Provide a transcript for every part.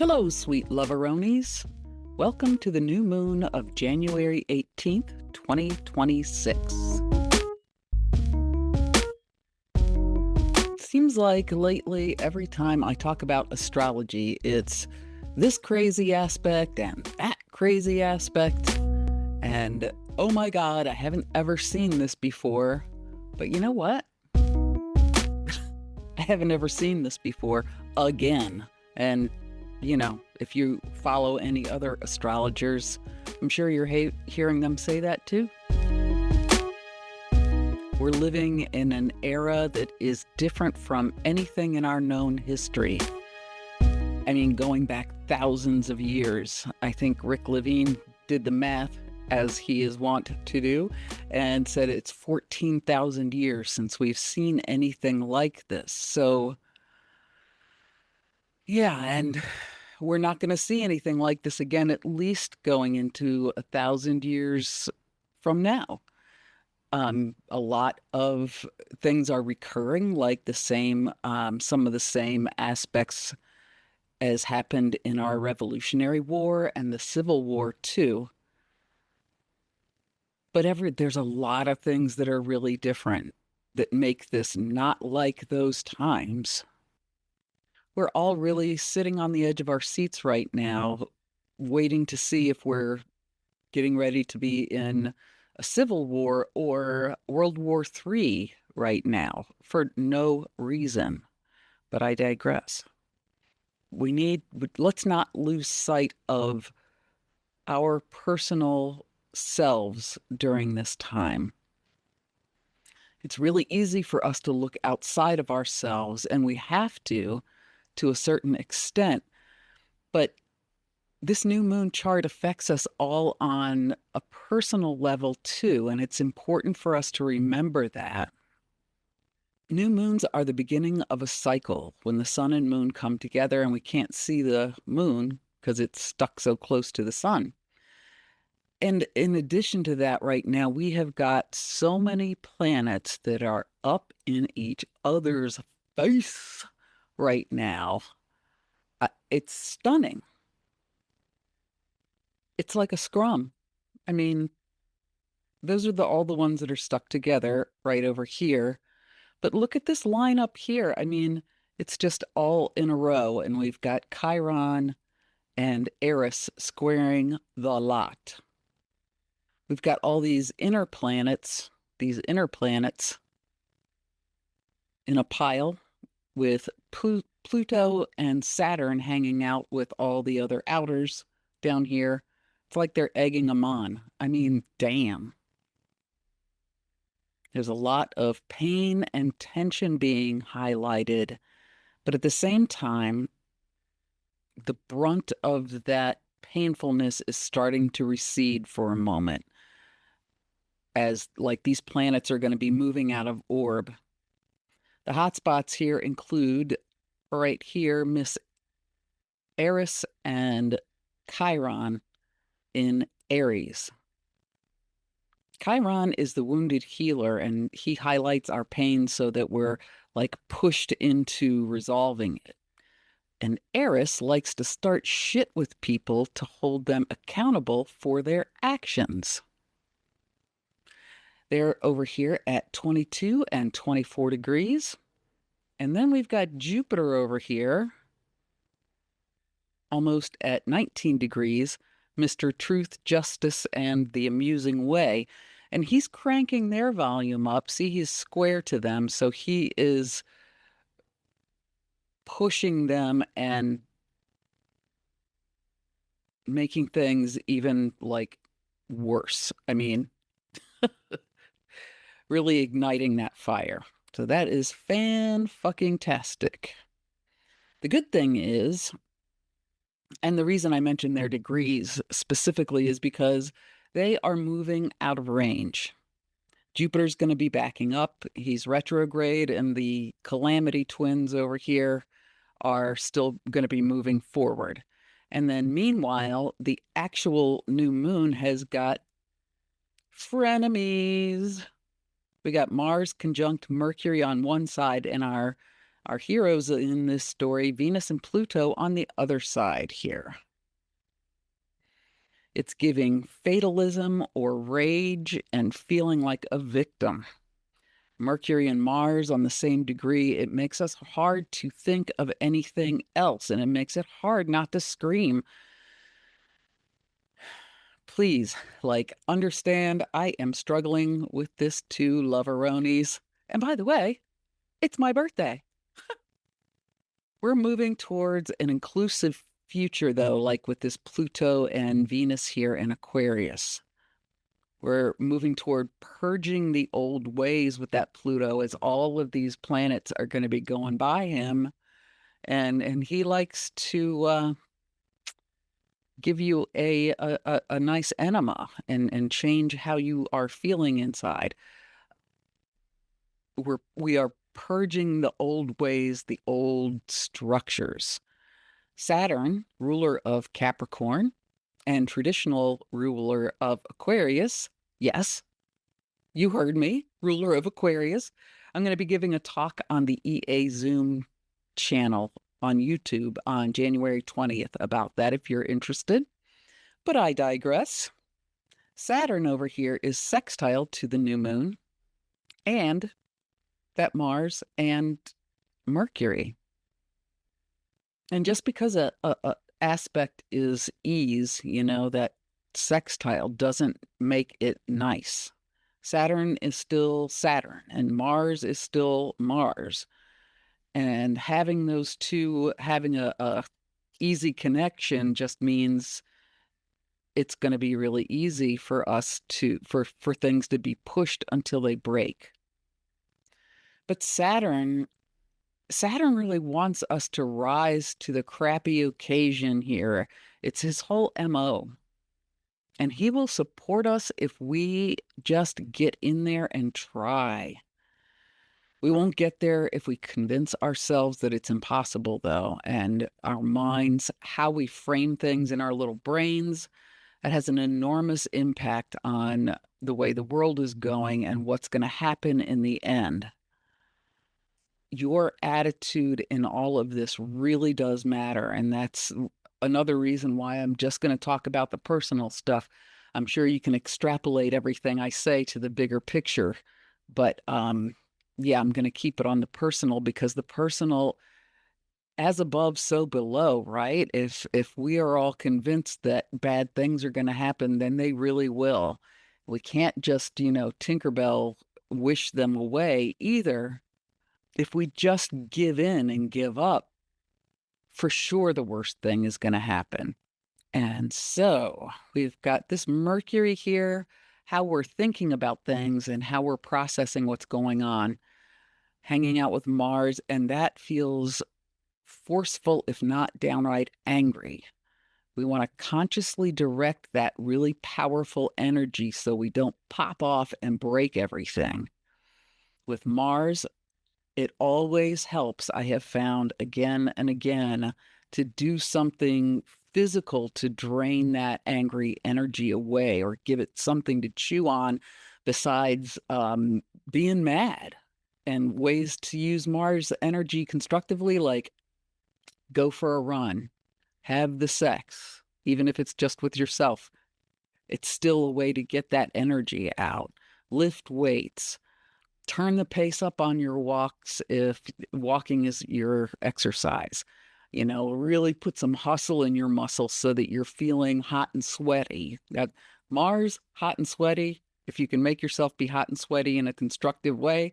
Hello, sweet loveronis. Welcome to the new moon of January 18th, 2026. Seems like lately, every time I talk about astrology, it's this crazy aspect and that crazy aspect. And oh my God, I haven't ever seen this before. But you know what? I haven't ever seen this before again. And if you follow any other astrologers, I'm sure you're hearing them say that too. We're living in an era that is different from anything in our known history. I mean, going back thousands of years. I think Rick Levine did the math, as he is wont to do, and said it's 14,000 years since we've seen anything like this. So, yeah, and we're not going to see anything like this again, at least going into 1,000 years from now. A lot of things are recurring, like some of the same aspects as happened in our Revolutionary War and the Civil War too. But there's a lot of things that are really different that make this not like those times. We're all really sitting on the edge of our seats right now, waiting to see if we're getting ready to be in a civil war or World War III right now for no reason. But I digress. Let's not lose sight of our personal selves during this time. It's really easy for us to look outside of ourselves, and we have to a certain extent. But this new moon chart affects us all on a personal level too, and it's important for us to remember that. New moons are the beginning of a cycle when the sun and moon come together and we can't see the moon because it's stuck so close to the sun. And in addition to that, right now, we have got so many planets that are up in each other's face right now. It's stunning. It's like a scrum. I mean, those are all the ones that are stuck together right over here. But look at this line up here. I mean, it's just all in a row. And we've got Chiron and Eris squaring the lot. We've got all these inner planets in a pile with Pluto and Saturn hanging out with all the other outers down here. It's like they're egging them on. I mean, damn. There's a lot of pain and tension being highlighted, but at the same time, the brunt of that painfulness is starting to recede for a moment, as like these planets are going to be moving out of orb. The hotspots here include right here, Miss Eris and Chiron in Aries. Chiron is the wounded healer, and he highlights our pain so that we're like pushed into resolving it. And Eris likes to start shit with people to hold them accountable for their actions. They're over here at 22 and 24 degrees. And then we've got Jupiter over here, almost at 19 degrees, Mr. Truth, Justice, and the Amusing Way. And he's cranking their volume up. See, he's square to them. So he is pushing them and making things even like worse. I mean, really igniting that fire. So that is fan-fucking-tastic. The good thing is, and the reason I mentioned their degrees specifically is because they are moving out of range. Jupiter's going to be backing up. He's retrograde, and the Calamity twins over here are still going to be moving forward. And then meanwhile, the actual new moon has got frenemies. We got Mars conjunct Mercury on one side in our Our heroes in this story, Venus and Pluto, on the other side here. It's giving fatalism or rage and feeling like a victim. Mercury and Mars on the same degree, it makes us hard to think of anything else, and it makes it hard not to scream. Please, understand I am struggling with this too, loveronis. And by the way, it's my birthday. We're moving towards an inclusive future, though, like with this Pluto and Venus here in Aquarius. We're moving toward purging the old ways with that Pluto, as all of these planets are going to be going by him. And he likes to give you a nice enema and change how you are feeling inside. We are purging the old ways, the old structures. Saturn, ruler of Capricorn and traditional ruler of Aquarius, yes, you heard me, ruler of Aquarius. I'm going to be giving a talk on the EA Zoom channel on YouTube on January 20th about that if you're interested. But I digress. Saturn over here is sextile to the new moon and that Mars and Mercury. And just because a aspect is ease, that sextile doesn't make it nice. Saturn is still Saturn and Mars is still Mars. And having those two, having a easy connection just means it's going to be really easy for us for things to be pushed until they break. But Saturn really wants us to rise to the crappy occasion here. It's his whole MO. And he will support us if we just get in there and try. We won't get there if we convince ourselves that it's impossible, though. And our minds, how we frame things in our little brains, that has an enormous impact on the way the world is going and what's going to happen in the end. Your attitude in all of this really does matter. And that's another reason why I'm just going to talk about the personal stuff. I'm sure you can extrapolate everything I say to the bigger picture. But yeah, I'm going to keep it on the personal because the personal, as above, so below, right? If we are all convinced that bad things are going to happen, then they really will. We can't just, Tinkerbell wish them away either. If we just give in and give up, for sure the worst thing is going to happen. And so we've got this Mercury here, how we're thinking about things and how we're processing what's going on, hanging out with Mars, and that feels forceful, if not downright angry. We want to consciously direct that really powerful energy so we don't pop off and break everything. With Mars, it always helps, I have found again and again, to do something physical to drain that angry energy away or give it something to chew on besides being mad. And ways to use Mars energy constructively, like go for a run, have the sex, even if it's just with yourself. It's still a way to get that energy out. Lift weights. Turn the pace up on your walks if walking is your exercise. Really put some hustle in your muscles so that you're feeling hot and sweaty. That Mars, hot and sweaty. If you can make yourself be hot and sweaty in a constructive way,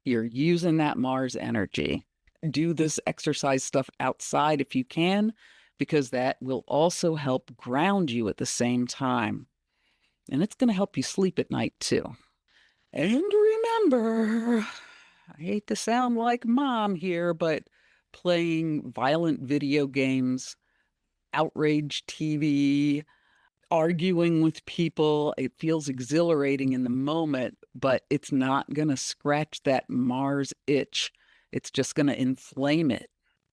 you're using that Mars energy. Do this exercise stuff outside if you can, because that will also help ground you at the same time. And it's going to help you sleep at night too. And remember, I hate to sound like mom here, but playing violent video games, outrage TV, arguing with people, it feels exhilarating in the moment, but it's not going to scratch that Mars itch. It's just going to inflame it.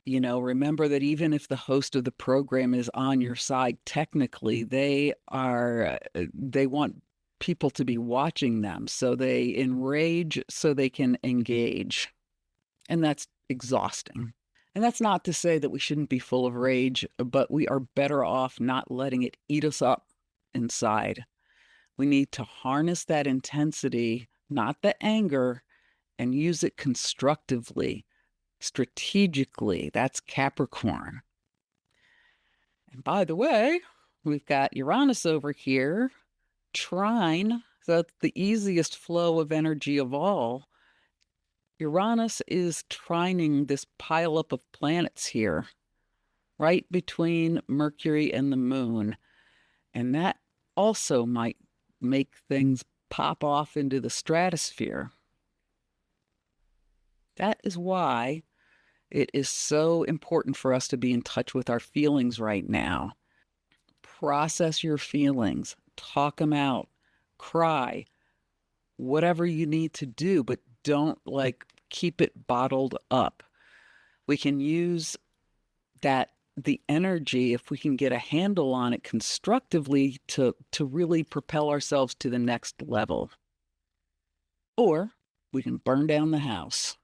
Remember that even if the host of the program is on your side, technically they want people to be watching them. So they enrage so they can engage. And that's exhausting. And that's not to say that we shouldn't be full of rage, but we are better off not letting it eat us up inside. We need to harness that intensity, not the anger, and use it constructively, strategically. That's Capricorn. And by the way, we've got Uranus over here, trine. So that's the easiest flow of energy of all. Uranus is trining this pileup of planets here, right between Mercury and the moon. And that also might make things pop off into the stratosphere. That is why it is so important for us to be in touch with our feelings right now. Process your feelings, talk them out, cry, whatever you need to do, but don't like keep it bottled up. We can use the energy, if we can get a handle on it constructively, to really propel ourselves to the next level. Or we can burn down the house.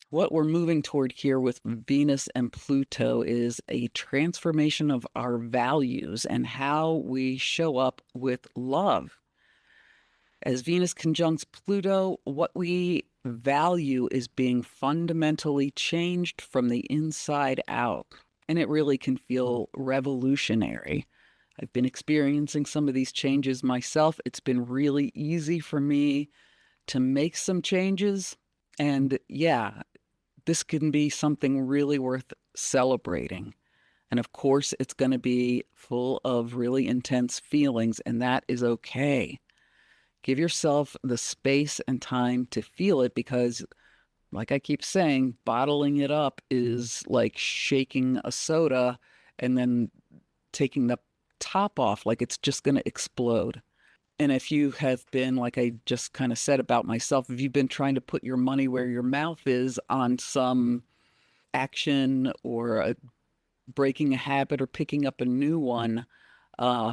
What we're moving toward here with Venus and Pluto is a transformation of our values and how we show up with love. As Venus conjuncts Pluto, what we value is being fundamentally changed from the inside out. And it really can feel revolutionary. I've been experiencing some of these changes myself. It's been really easy for me to make some changes. And yeah, this can be something really worth celebrating. And of course, it's going to be full of really intense feelings, and that is okay. Give yourself the space and time to feel it because, like I keep saying, bottling it up is like shaking a soda and then taking the top off, like it's just going to explode. And if you have been, like I just kind of said about myself, if you've been trying to put your money where your mouth is on some action or breaking a habit or picking up a new one,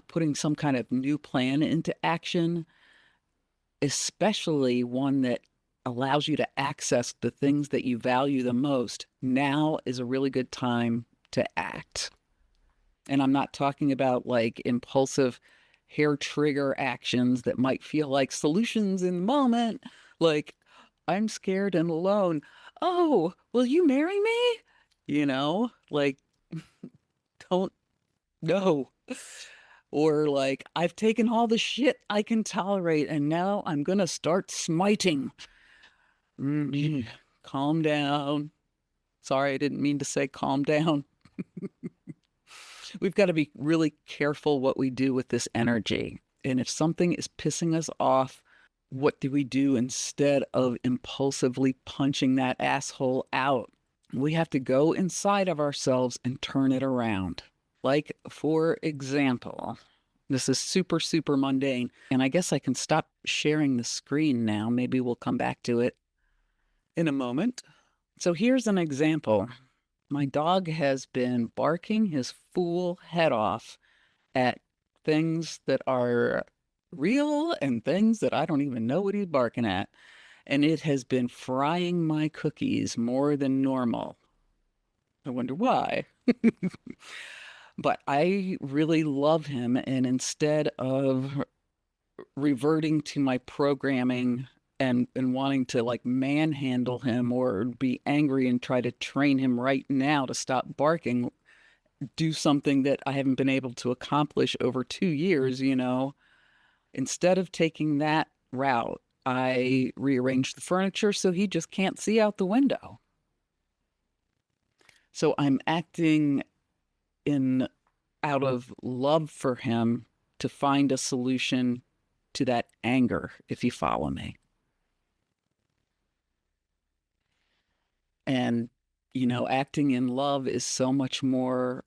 putting some kind of new plan into action, especially one that allows you to access the things that you value the most, now is a really good time to act. And I'm not talking about like impulsive hair trigger actions that might feel like solutions in the moment. Like, I'm scared and alone. Oh, will you marry me? Like, don't, no. Or like, I've taken all the shit I can tolerate and now I'm going to start smiting. Calm down. Sorry, I didn't mean to say calm down. We've got to be really careful what we do with this energy. And if something is pissing us off, what do we do instead of impulsively punching that asshole out? We have to go inside of ourselves and turn it around. Like, for example, this is super, super mundane. And I guess I can stop sharing the screen now. Maybe we'll come back to it in a moment. So here's an example. My dog has been barking his fool head off at things that are real and things that I don't even know what he's barking at. And it has been frying my cookies more than normal. I wonder why. But I really love him. And instead of reverting to my programming and wanting to like manhandle him or be angry and try to train him right now to stop barking, do something that I haven't been able to accomplish over 2 years, instead of taking that route, I rearranged the furniture so he just can't see out the window. So I'm acting in out of love for him to find a solution to that anger, if you follow me. And, acting in love is so much more,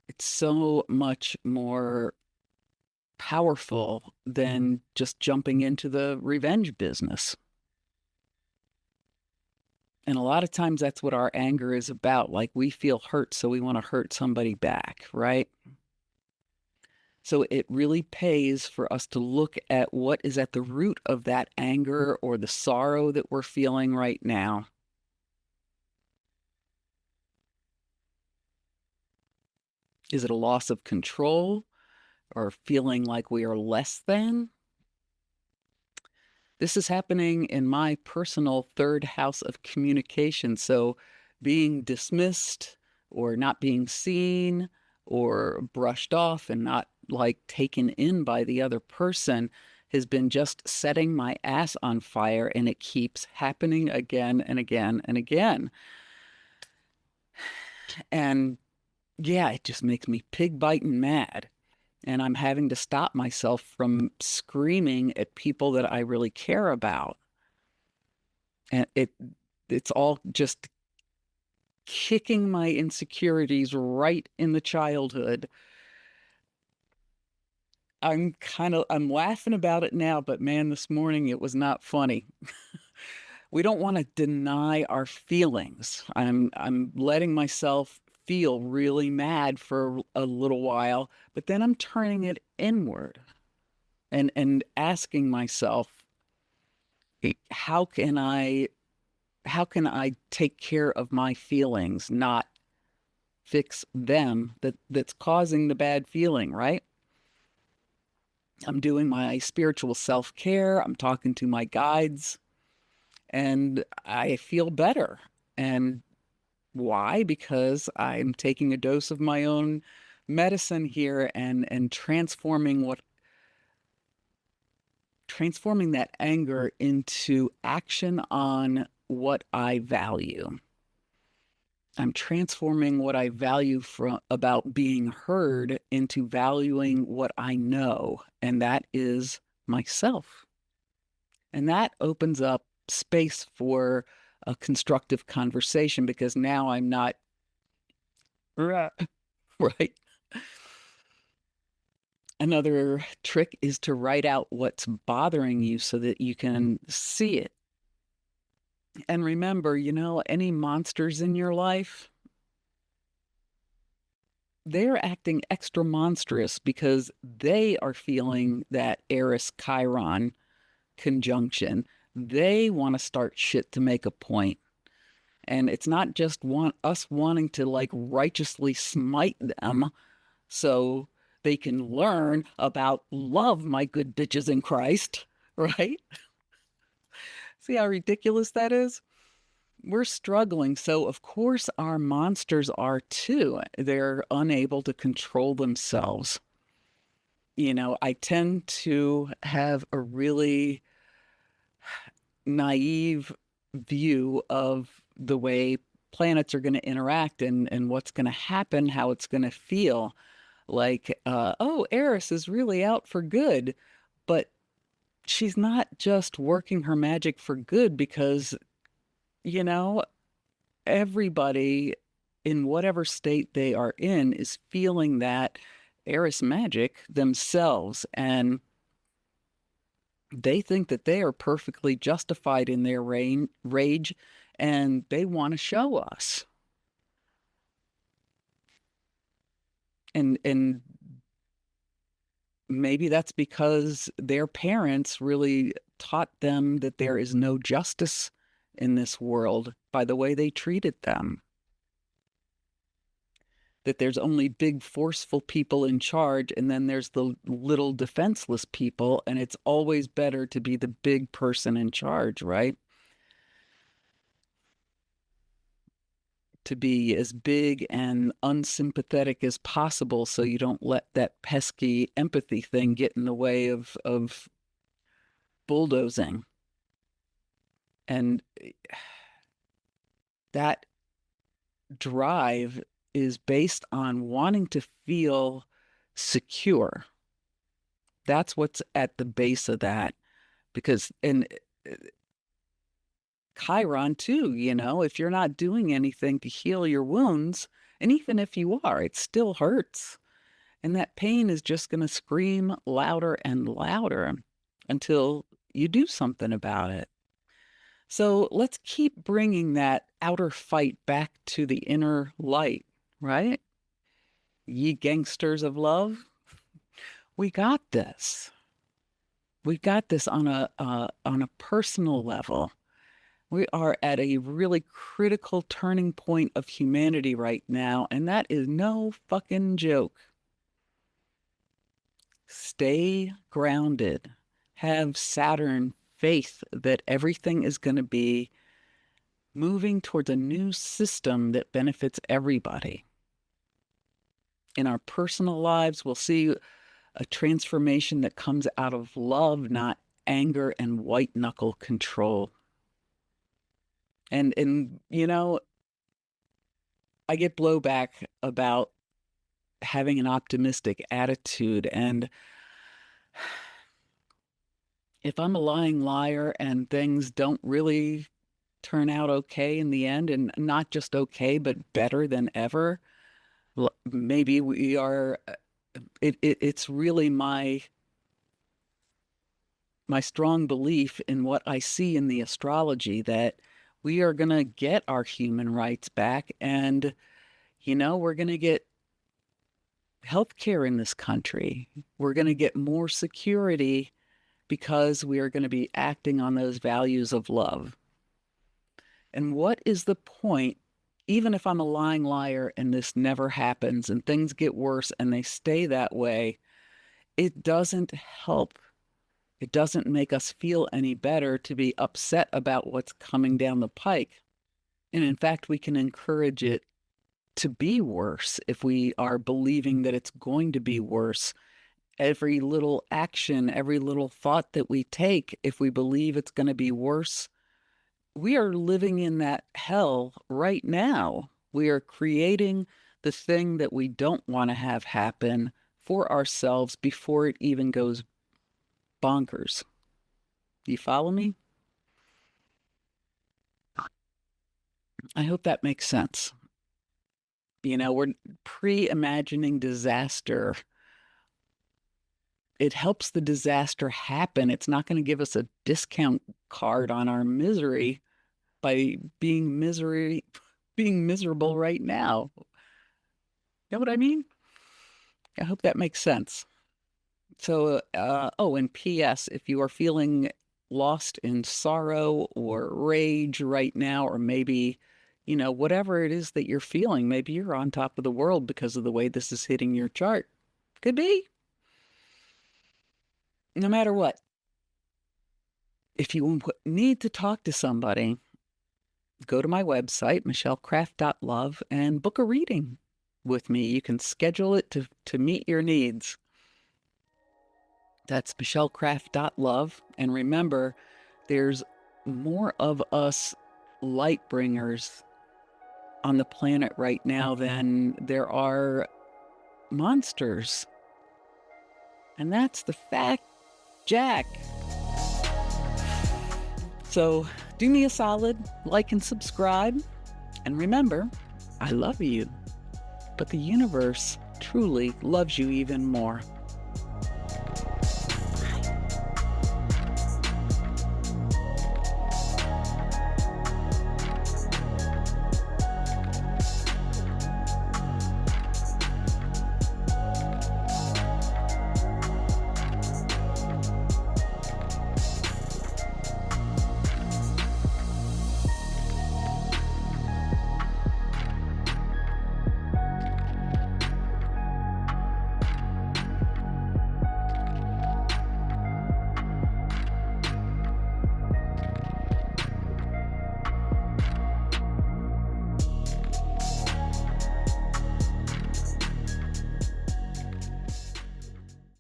it's so much more powerful than just jumping into the revenge business. And a lot of times that's what our anger is about. Like, we feel hurt, so we want to hurt somebody back, right? So it really pays for us to look at what is at the root of that anger or the sorrow that we're feeling right now. Is it a loss of control or feeling like we are less than? This is happening in my personal third house of communication. So being dismissed or not being seen or brushed off and not like taken in by the other person has been just setting my ass on fire, and it keeps happening again and again and again. And yeah, it just makes me pig biting mad. And I'm having to stop myself from screaming at people that I really care about. And it's all just kicking my insecurities right in the childhood. I'm laughing about it now, but man, this morning it was not funny. We don't want to deny our feelings. I'm letting myself feel really mad for a little while, but then I'm turning it inward and asking myself, how can I take care of my feelings, not fix them that's causing the bad feeling, right? I'm doing my spiritual self-care, I'm talking to my guides, and I feel better. And why? Because I'm taking a dose of my own medicine here and transforming that anger into action on what I value. I'm transforming what I value from about being heard into valuing what I know, and that is myself. And that opens up space for a constructive conversation because now I'm not right. Right. Another trick is to write out what's bothering you so that you can see it. And remember, any monsters in your life, they're acting extra monstrous because they are feeling that Eris Chiron conjunction. They want to start shit to make a point. And it's not just us wanting to like righteously smite them so they can learn about love, my good bitches in Christ, right? See how ridiculous that is? We're struggling. So, of course, our monsters are too. They're unable to control themselves. I tend to have a really naive view of the way planets are going to interact and what's going to happen, how it's going to feel. Like, oh, Eris is really out for good, but she's not just working her magic for good because, you know, everybody in whatever state they are in is feeling that Eris magic themselves. And they think that they are perfectly justified in their rage and they want to show us. And maybe that's because their parents really taught them that there is no justice in this world by the way they treated them. That there's only big, forceful people in charge, and then there's the little defenseless people, and it's always better to be the big person in charge, right? To be as big and unsympathetic as possible so you don't let that pesky empathy thing get in the way of bulldozing. And that drive is based on wanting to feel secure. That's what's at the base of that. Because, and Chiron too, if you're not doing anything to heal your wounds, and even if you are, it still hurts. And that pain is just going to scream louder and louder until you do something about it. So let's keep bringing that outer fight back to the inner light, right? Ye gangsters of love, we got this. We got this on a personal level. We are at a really critical turning point of humanity right now, and that is no fucking joke. Stay grounded. Have Saturn faith that everything is going to be moving towards a new system that benefits everybody. In our personal lives, we'll see a transformation that comes out of love, not anger and white knuckle control. And I get blowback about having an optimistic attitude. And if I'm a lying liar and things don't really turn out okay in the end, and not just okay, but better than ever, maybe we are. It's really my strong belief in what I see in the astrology that we are going to get our human rights back, and we're going to get health care in this country. We're going to get more security because we are going to be acting on those values of love. And what is the point, even if I'm a lying liar and this never happens and things get worse and they stay that way, it doesn't help. It doesn't make us feel any better to be upset about what's coming down the pike. And in fact, we can encourage it to be worse if we are believing that it's going to be worse. Every little action, every little thought that we take, if we believe it's going to be worse, we are living in that hell right now. We are creating the thing that we don't want to have happen for ourselves before it even goes bonkers. Do you follow me? I hope that makes sense. We're pre-imagining disaster. It helps the disaster happen. It's not going to give us a discount card on our misery by being miserable right now. You know what I mean? I hope that makes sense. So, and P.S., if you are feeling lost in sorrow or rage right now, or maybe, whatever it is that you're feeling, maybe you're on top of the world because of the way this is hitting your chart. Could be. No matter what, if you need to talk to somebody, go to my website, michellecraft.love, and book a reading with me. You can schedule it to meet your needs. That's michellecraft.love. And remember, there's more of us light bringers on the planet right now than there are monsters. And that's the fact, Jack. So do me a solid, like and subscribe. And remember, I love you, but the universe truly loves you even more.